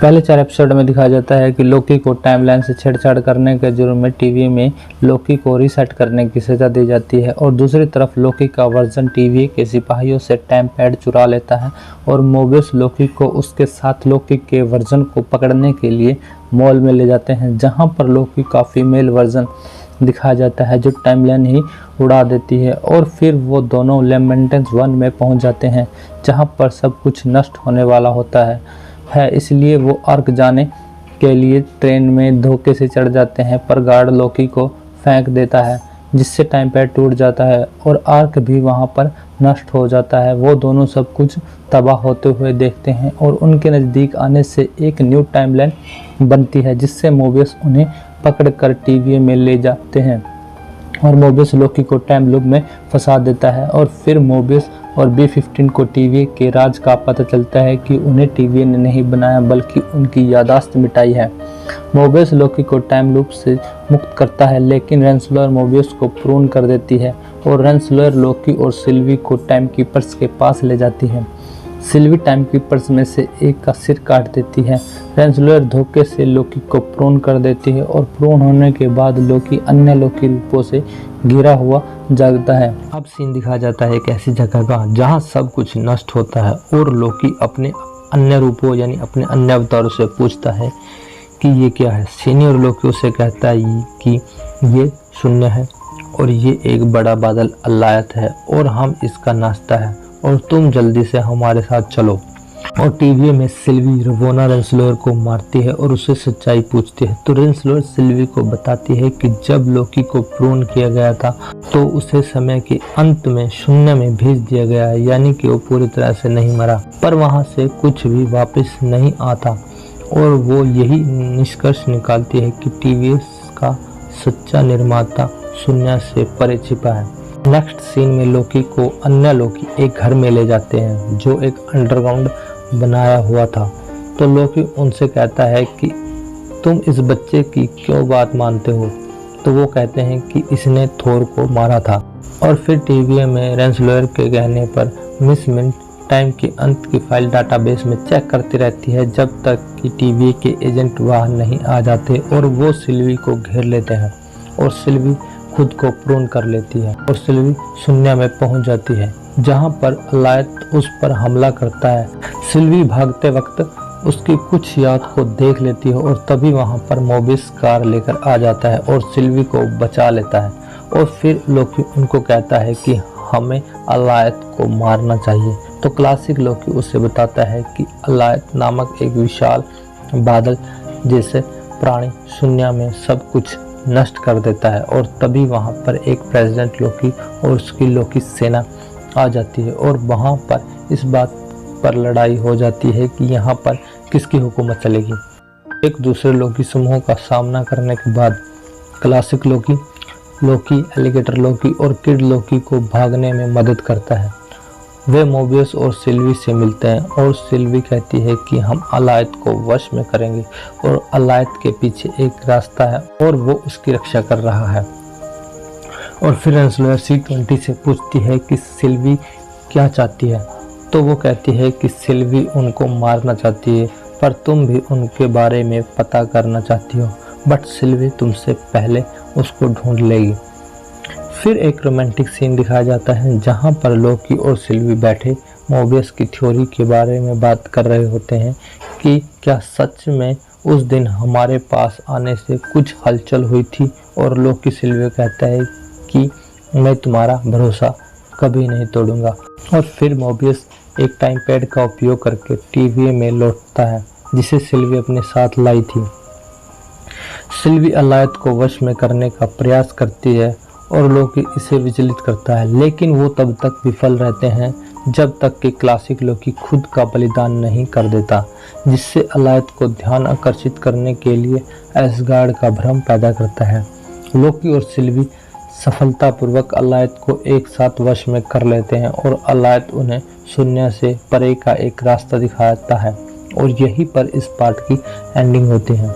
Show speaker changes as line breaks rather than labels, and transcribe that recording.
पहले 4 एपिसोड में दिखाया जाता है कि लोकी को टाइमलाइन से छेड़छाड़ करने के जुर्म में टीवी में लोकी को रीसेट करने की सजा दी जाती है और दूसरी तरफ लोकी का वर्जन टीवी के सिपाहियों से टाइम पैड चुरा लेता है और मोबियस लोकी को उसके साथ लोकी के वर्जन को पकड़ने के लिए मॉल में ले जाते हैं, जहां पर लोकी का फीमेल वर्जन दिखाया जाता है जो टाइमलाइन ही उड़ा देती है। और फिर वो दोनों लेमेंटेंस 1 में पहुंच जाते हैं जहां पर सब कुछ नष्ट होने वाला होता है, इसलिए वो अर्क जाने के लिए ट्रेन में धोखे से चढ़ जाते हैं, पर गार्ड लोकी को फेंक देता है जिससे टाइम पैड टूट जाता है और आर्क भी वहां पर नष्ट हो जाता है। वो दोनों सब कुछ तबाह होते हुए देखते हैं और उनके नज़दीक आने से एक न्यू टाइमलाइन बनती है जिससे मोबियस उन्हें पकड़कर टीवी में ले जाते हैं और मोबियस लोकी को टाइम लूप में फंसा देता है। और फिर मोबियस और B-15 को टीवी के राज का पता चलता है कि उन्हें टीवी ने नहीं बनाया बल्कि उनकी यादाश्त मिटाई है। मोबियस लोकी को टाइम लूप से मुक्त करता है, लेकिन रेंसलर मोबियस को प्रून कर देती है और रेंसलर लोकी और सिल्वी को टाइम कीपर्स के पास ले जाती है। सिल्वी टाइम कीपर्स में से एक का सिर काट देती है। रेंसलर धोखे से लोकी को प्रून कर देती है और प्रून होने के बाद लोकी अन्य लोकी रूपों से घिरा हुआ जागता है। अब सीन दिखाया जाता है एक ऐसी जगह का जहां सब कुछ नष्ट होता है और लोकी अपने अन्य रूपों यानी अपने अन्य अवतारों से पूछता है कि ये क्या है। सीनियर लोकी उसे कहता है कि ये शून्य है और ये एक बड़ा बादल अलायत है और हम इसका नाश्ता है और तुम जल्दी से हमारे साथ चलो। और टीवी में सिल्वी रवोना रेंसलर को मारती है और उसे सच्चाई पूछती है तो रेंसलर सिल्वी को बताती है कि जब लोकी को प्रून किया गया था तो उसे समय के अंत में शून्य में भेज दिया गया है, यानी कि वो पूरी तरह से नहीं मरा पर वहां से कुछ भी वापस नहीं आता। और वो यही निष्कर्ष निकालती है कि टीवी का सच्चा निर्माता शून्य से परे छिपा है। नेक्स्ट सीन में लोकी को अन्य लोकी एक घर में ले जाते हैं जो एक अंडरग्राउंड बनाया हुआ था। तो लोकी उनसे कहता है कि तुम इस बच्चे की क्यों बात मानते हो। तो वो कहते हैं कि इसने थोर को मारा था। और फिर टीवी में रेंसलर के कहने पर मिस मिंट टाइम के अंत की फाइल डाटाबेस में चेक करती रहती है जब तक कि टीवी के एजेंट बाहर नहीं आ जाते और वो सिल्वी को घेर लेते हैं और सिल्वी खुद को प्रून कर लेती है और सिल्वी शून्य में पहुंच जाती है जहां पर अलायत उस पर हमला करता है। सिल्वी भागते वक्त उसकी कुछ याद को देख लेती है और तभी वहां पर मोबियस कार लेकर आ जाता है और सिल्वी को बचा लेता है। और फिर लोकी उनको कहता है कि हमें अलायत को मारना चाहिए। तो क्लासिक लोकी उसे बताता है कि अलायत नामक एक विशाल बादल जैसे प्राणी शून्य में सब कुछ नष्ट कर देता है और तभी वहां पर एक प्रेसिडेंट लोकी और उसकी लोकी सेना आ जाती है और वहां पर इस बात पर लड़ाई हो जाती है कि यहाँ पर किसकी हुकूमत चलेगी। एक दूसरे लोकी समूह का सामना करने के बाद क्लासिक लोकी एलिगेटर लोकी और किड लोकी को भागने में मदद करता है। वे मोबियस और सिल्वी से मिलते हैं और सिल्वी कहती है कि हम अलायत को वश में करेंगे और अलायत के पीछे एक रास्ता है और वो उसकी रक्षा कर रहा है। और फिर रेंसलर C-20 से पूछती है कि सिल्वी क्या चाहती है। तो वो कहती है कि सिल्वी उनको मारना चाहती है पर तुम भी उनके बारे में पता करना चाहती हो, बट सिल्वी तुमसे पहले उसको ढूंढ लेगी। फिर एक रोमांटिक सीन दिखाया जाता है जहां पर लोकी और सिल्वी बैठे मोबियस की थ्योरी के बारे में बात कर रहे होते हैं कि क्या सच में उस दिन हमारे पास आने से कुछ हलचल हुई थी। और लोकी सिल्वी कहता है कि मैं तुम्हारा भरोसा कभी नहीं तोड़ूंगा। और फिर मोबियस एक टाइम पैड का उपयोग करके टीवी में लौटता है जिसे सिल्वी अपने साथ लाई थी। सिल्वी अलायत को वश में करने का प्रयास करती है और लोकी इसे विचलित करता है, लेकिन वो तब तक विफल रहते हैं जब तक कि क्लासिक लोकी खुद का बलिदान नहीं कर देता, जिससे अलायत को ध्यान आकर्षित करने के लिए एसगार्ड का भ्रम पैदा करता है। लोकी और सिल्वी सफलतापूर्वक अलायत को एक साथ वश में कर लेते हैं और अलायत उन्हें शून्य से परे का एक रास्ता दिखाता है और यहीं पर इस पार्ट की एंडिंग होती है।